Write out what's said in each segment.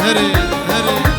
هري هري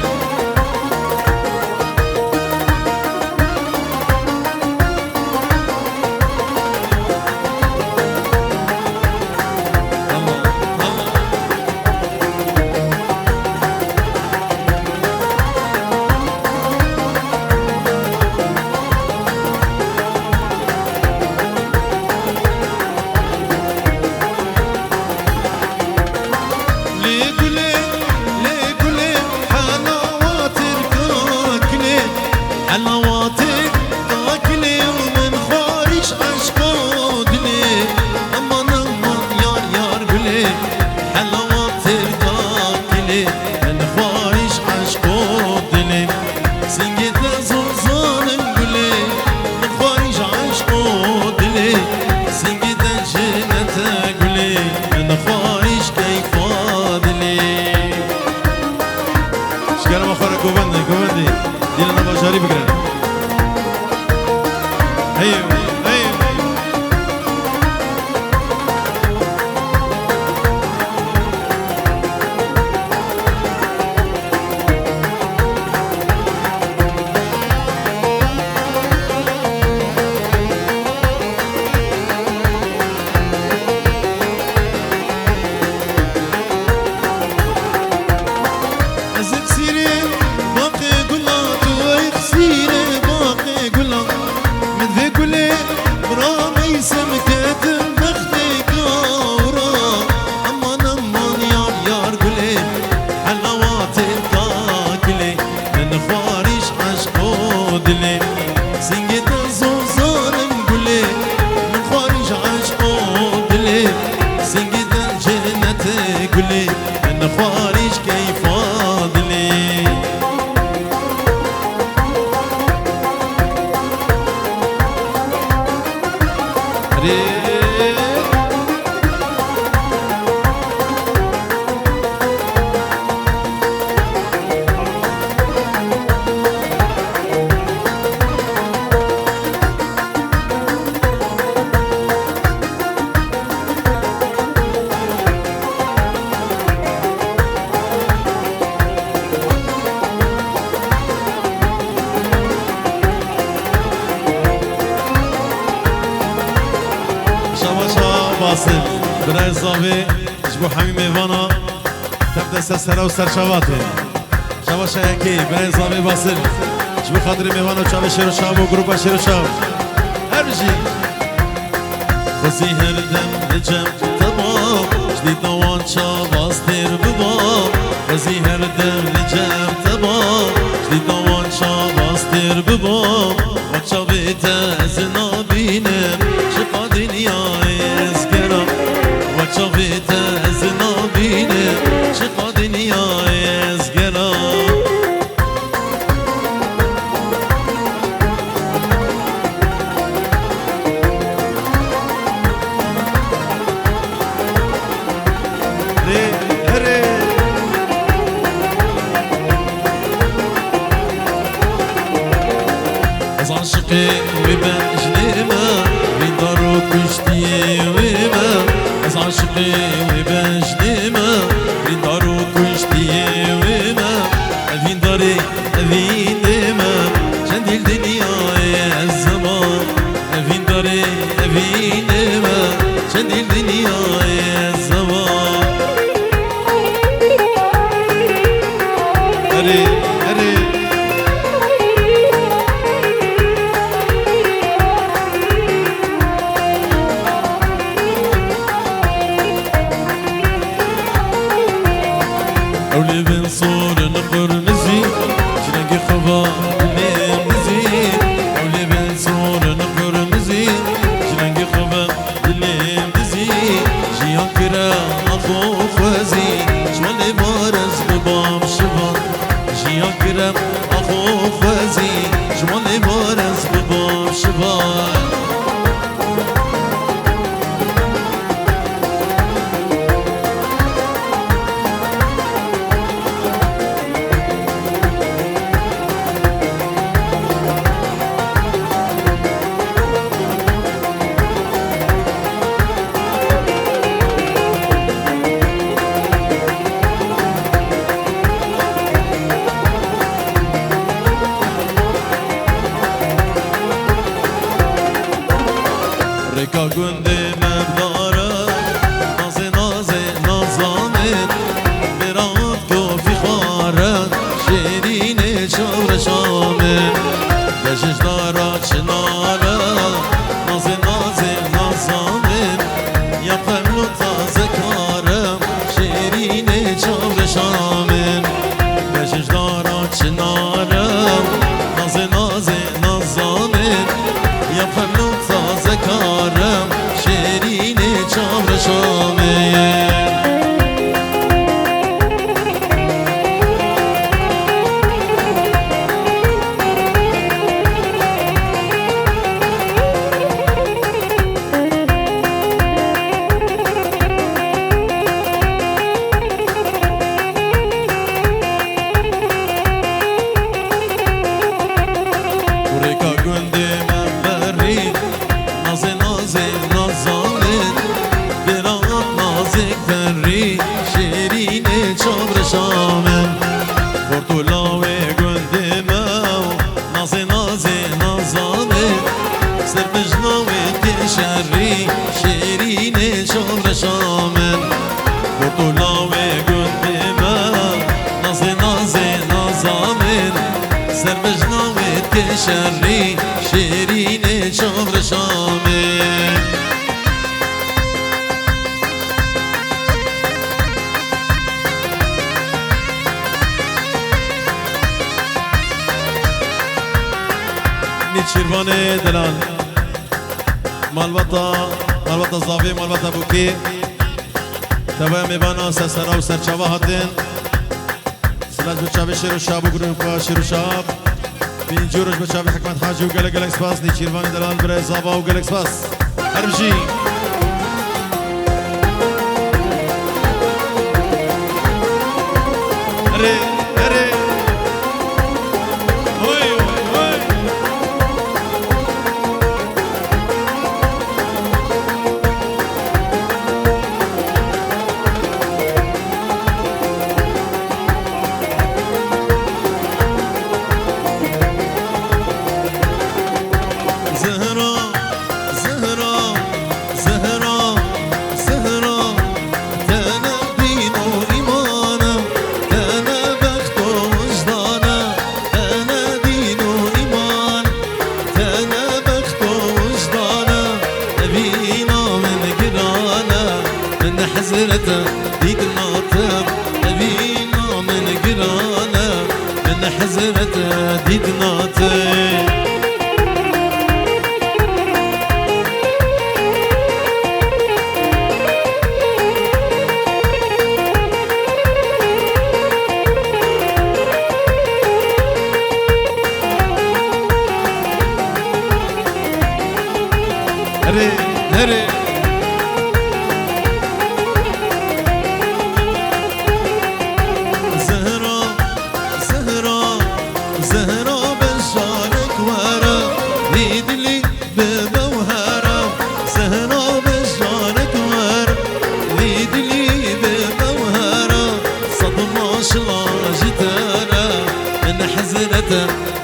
برای زاوی جبو همین میوانا تبدأ سرسره و سرشواته شباشا یکی برای زاوی باسل جبو خاطر میوانا چاله شیر و شاب و گروپا شیر و شاب هر بجی خوزی هر دم لجم تمام جدید نوان چا باستیر ببام خوزی هر دم لجم تمام جدید نوان چا باستیر ببام و چا بیت از نابینم شقا دنیای ازگرم وچاویت از نابینه چقا دنیای ازگرم از عاشقی و بجنیمه بین دارو کشتیه و از عاشقی و بجنیمه بین دارو کشتیه و اوین داری اوینیمه چندیل دنیای از زمان اوین داری اوینیمه چندیل دنیای از زمان هری هری أولي بن صور نقر مزي شنقي خبا اللي مزي أولي بن صور نقر مزي شنقي خبا اللي مزي جيان كرا أخو خوزي شمالي بارز ببام شبا جيان كرا أخو خوزي شمالي بارز ببام شبا شری شیرین چهر شامه نیچیروان دلال مالباتا زاوی مالباتا بوکی تبای میبانا سسرا و سرچاوا هاتین سلاج بچاوی شیر و شاب و گروه شیر و شاب بین جورش بچاوی حکمت حاجی و گلک گلک سپاس نیچیروان دلال برای زابا و گلک سپاس هربجی هره هره حزرته ديك ناطم أبينا من قرانا من حزرته ديك ناطم هري هري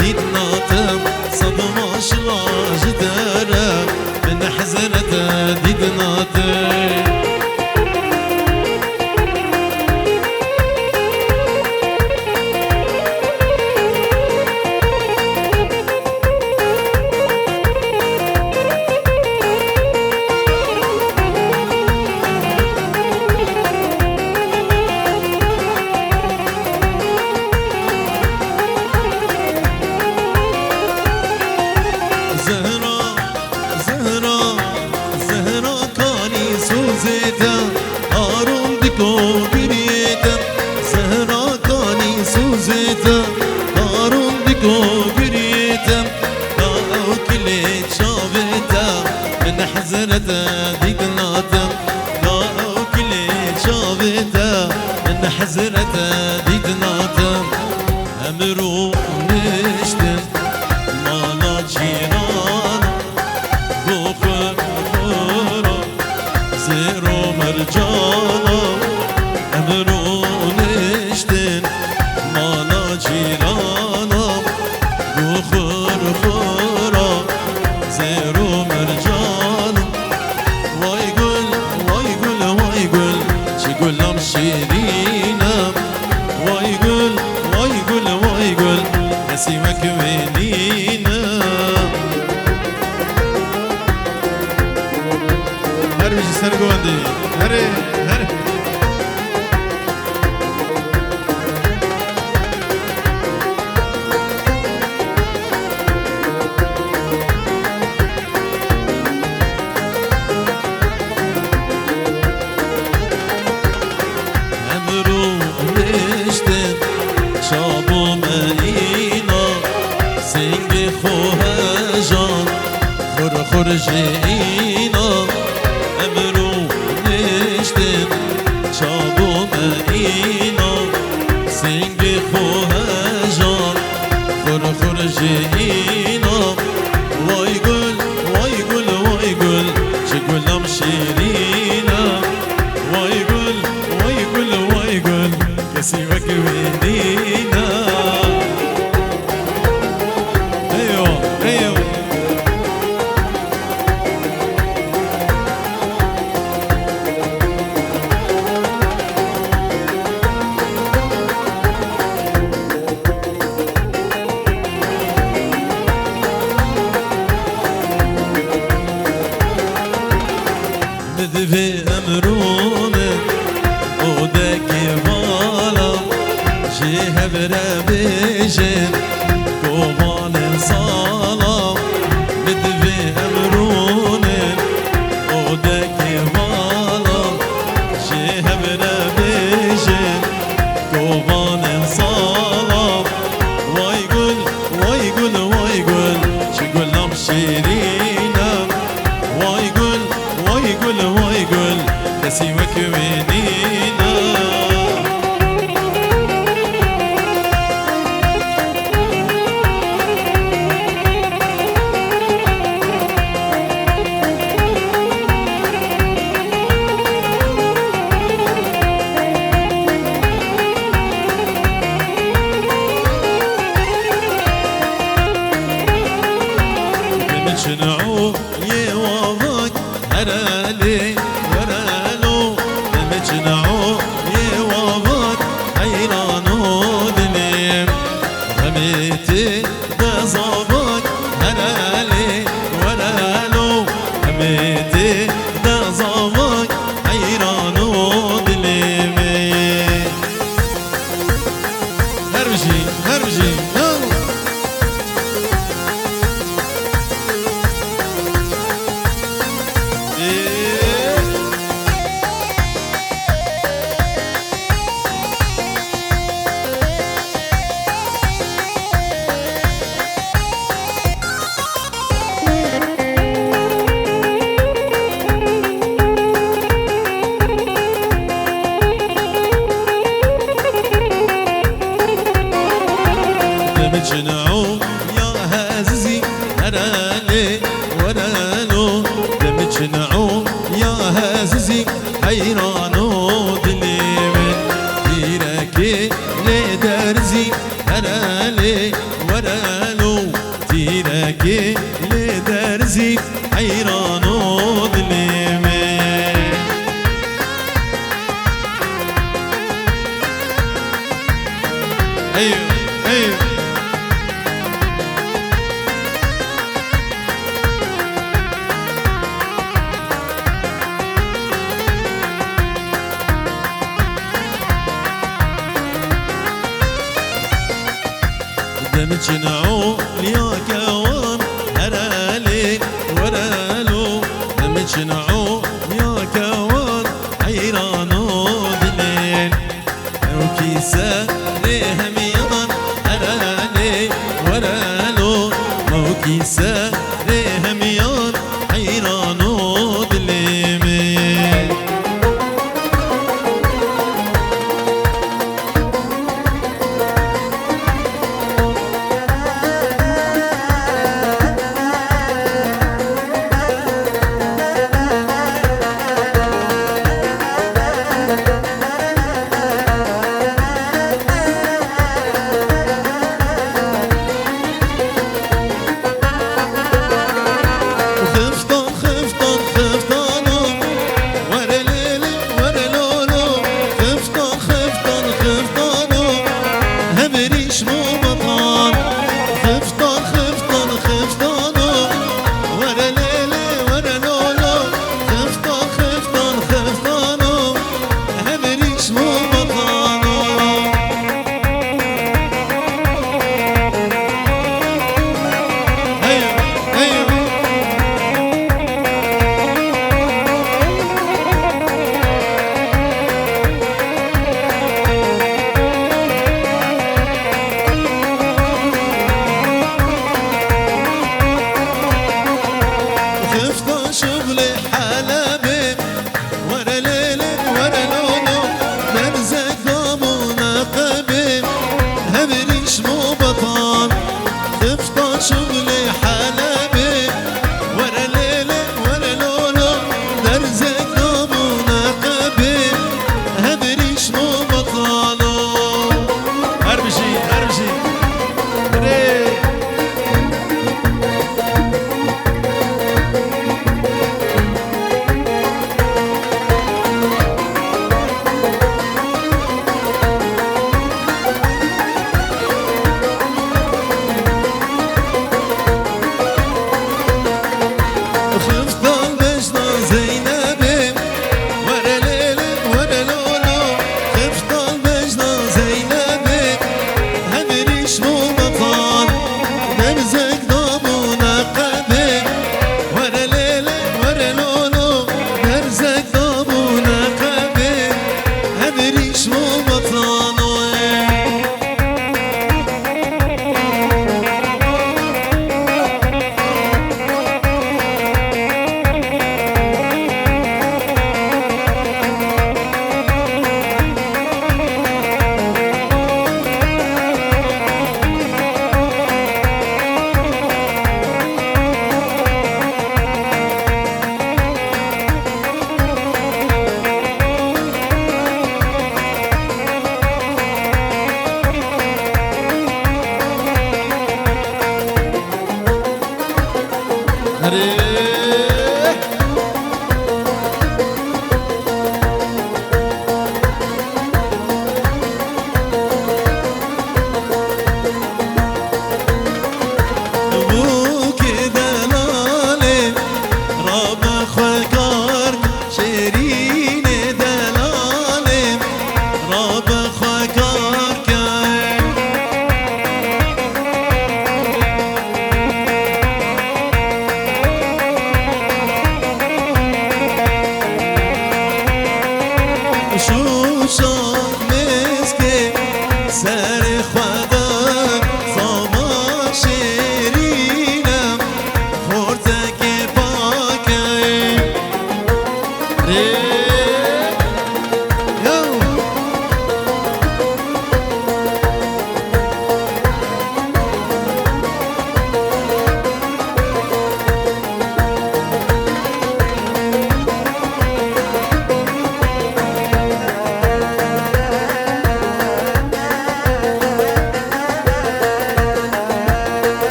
ديد ناطم صدمة شلاج دارا من حزنته ديد ناطم ديك ناطم لا كل شافته من حزرته ديك ناطم امرو نشتم مالا جيران بوخر زيرو مرجانا امرو نشتم مالا جيرانا بوخر زيرو مرجانا قولم شيرينم واي قول نسيمك منينا هربي سرقو عندي هري هري خرجينا أمرو نشتم شابو مئينا سنگ خوها جان خرجينا واي قول شقولم شيرينا واي قول كسيبك ويدينا ايوه هبره بیجن قوان سالام بدوی امرونن او دکی والام جه هبره بیجن قوان سالام وای گل وای گل وای گل چه گلم شیرینم وای گل وای گل وای گل کسی وکوینینم شنعو يوافق هرالي ورالو مجنعو يوافق حيرانو دليم هميتي دزابك هرالي ورالو هميتي دزابك حيرانو دليم هرجي هرجي مجنعو يا هزي هرالي ورالو مجنعو يا هزي حيرانو دليمن تيركي لدرزي هرالي ورالو تيركي لدرزي حيرانو دليمن ايوه ايوه مجنعو يا كوان هرالي ورالو مجنعو يا كوان حيرانو دلين وكيسة ليهم يضن هرالي ورالو وكيسة ليهم يضن حيرانو دلين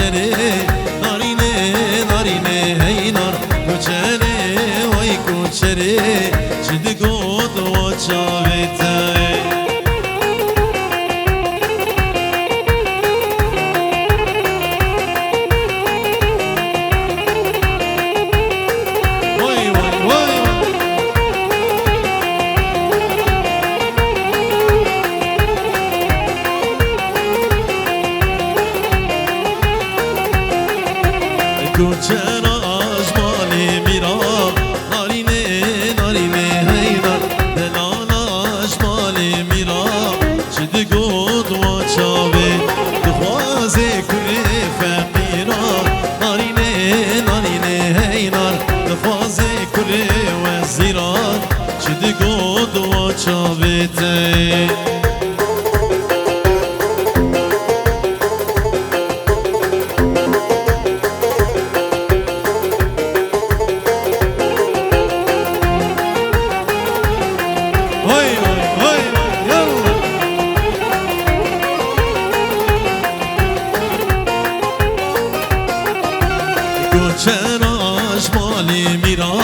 کوچره نارینه نارینه هی نار کوچره وای کوچره چید گود و چاویته کوچرا اجمالی میرا نارینه نارینه هیدر دلال اجمالی میرا چید گود و چاوه دخوازه کلی فقیرا نارینه نارینه هیدر دخوازه کلی وزیران چید گود و چاوه تی کوچراش مالی میرا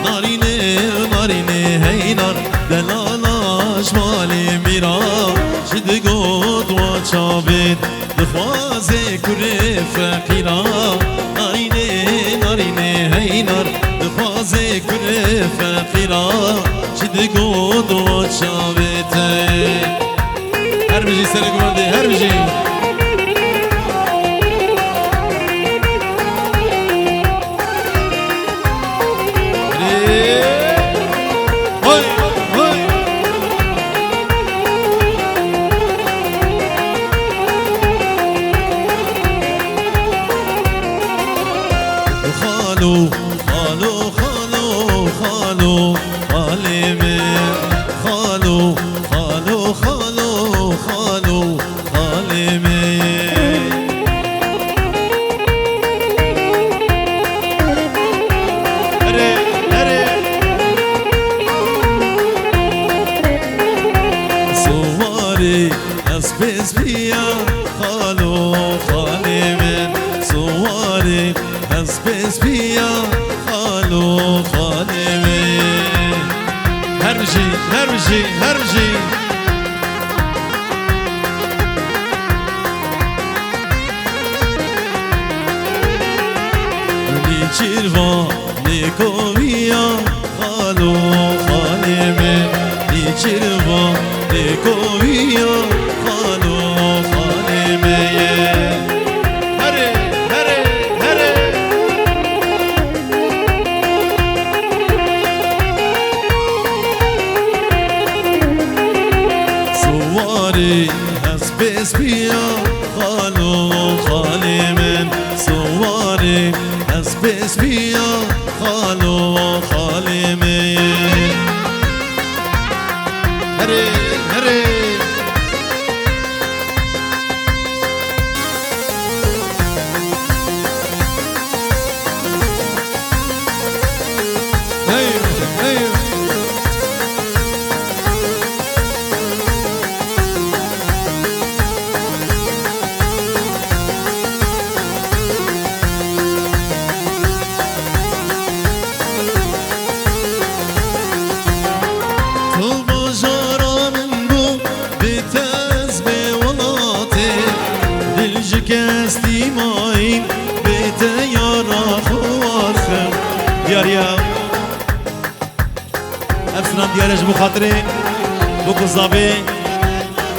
نارینه نارینه هینار دلالاش مالی میرا شد گود و چابید دخوازه کره فقیرا نارینه نارینه هینار دخوازه کره فقیرا شد گود و چابید هر بجی سر گمانده هر بجی خالو خالو خالو خالو خالي خالو خالو خالو خالو خالي صواري اسبس بيا خالو خالي من صواري اسبس بيا خالو خالي من هرجي هرجي هرجي نيچيروا نيكويا خالو خالي من نيچيروا نيكويا خالو خالي من هري هري هري صواري اسبس بيا خالو خالي من صواري اسبس بيا خالو خالي من هري هري كاستي ماين بيت يارا خوارخم دياريا افنان ديارج بو خاطرين بوكو الزابي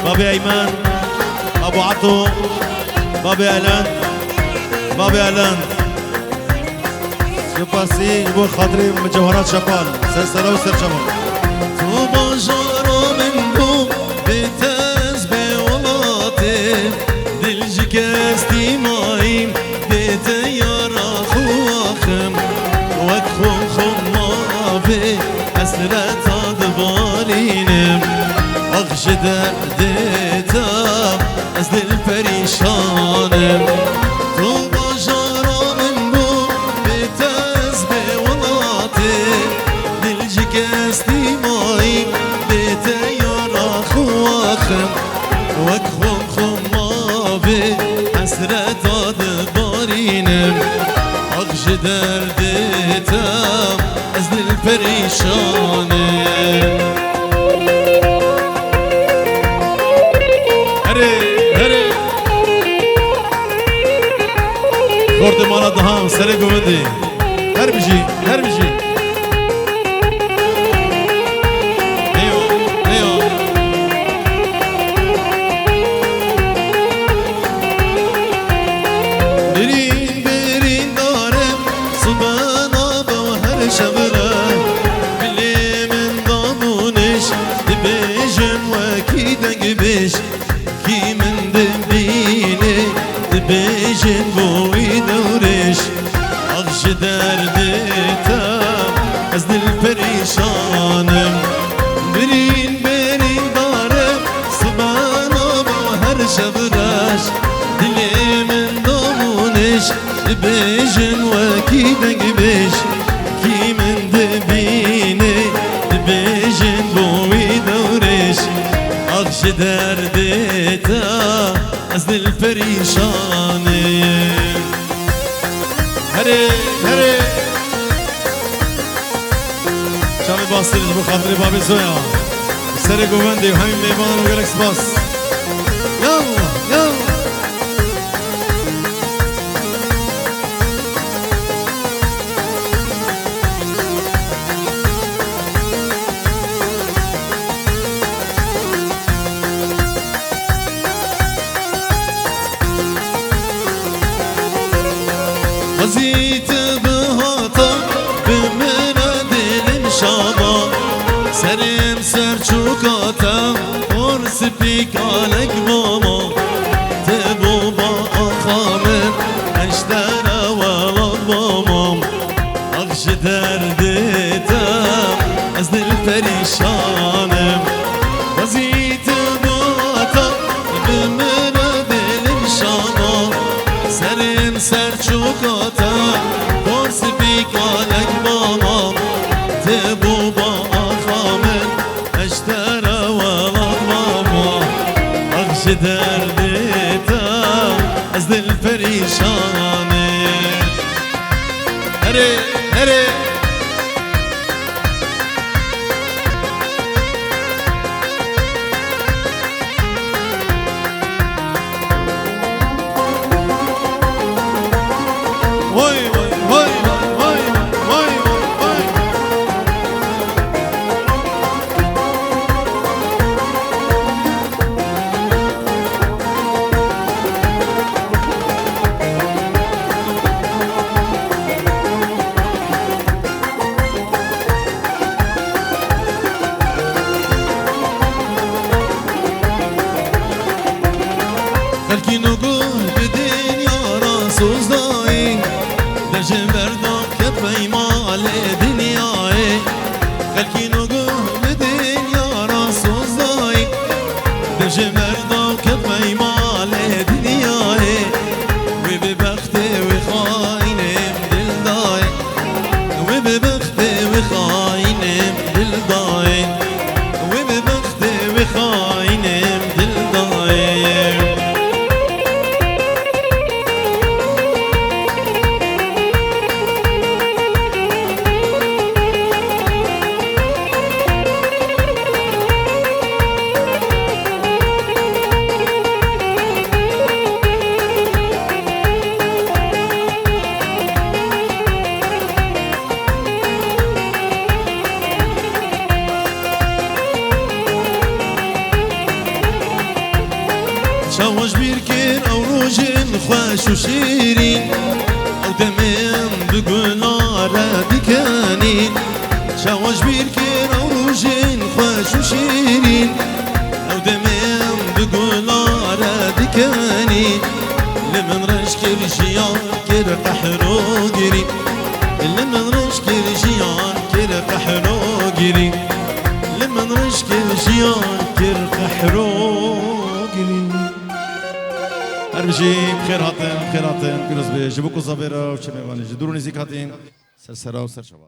بابي ايمن ابو عطو بابي الان بابي الان شو باسي بو خاطرين مجوهرات شبال سلسلة وسر شبال تو بجارا من بو بيتز بولاتي كاستي مايم بيت يارا خواخم وكخم خمابي حسرة ضبالينم أغشد ديتا أزد البريشانم طول بجارة من بو بيتز بولاتي دلج كاستي مايم بيت يارا خواخم وكخم خمابي حسرة دردتم از دل پریشانه خورد مالا دهام سر گوندی هر بجی برین دارم سبانا با هر شبره بلی من دامونش دبیجن و کی دنگ بیش کی من دبینه دبیجن بوی دورش آغش دردتم از دل پریشانم برین دارم سبانا با هر شبرش دلی من دامونش دبیجن و کی دنگ بیش کی من دبینه دبیجن بوی دورش آغش دردتم از دل پریشانه هره شامی باستیرش بخاطر بابی زویا سر گوندی و همین میبان و گلکس باس یالا Hazit bihata bimene dilim şaba Serim ser çukatam Orsi pikalek baba Tebu ba akhamen Eştere vela babam Akşı derditem Ez dil perişanem Hazit bihata bimene dilim şaba Serim ser çukata Korsi pikalek babam Tebu ba akhamen Eştere velak baba Akşı derditem Ez dil perişane Hare خلکی نگاه به دنیا را سوزدایی در جنبردان که پیمال دنیای خلکی نگاه به دنیا را سوزدایی در جنبردان که پیمال دنیای و به بخت و خاینم دل دای و به بخت و خاینم دل دای و به بخت و خاینم دل دای شواش بیرکن او روژن خوش و شیرین او دمیم بگلاره دکنین شواش بیرکن او روژن خوش و شیرین او دمیم بگلاره دکنین لمن رش کر جیان کر قحرو گیری لمن رش کر جیان کر قحرو گیری لمن رش کر جیان کر قحرو گیری هر بشی بخیر هاتن كل زبي جبوكو صابيرة وشمي واني جدروني زيك هاتين سر سرا وسر شباب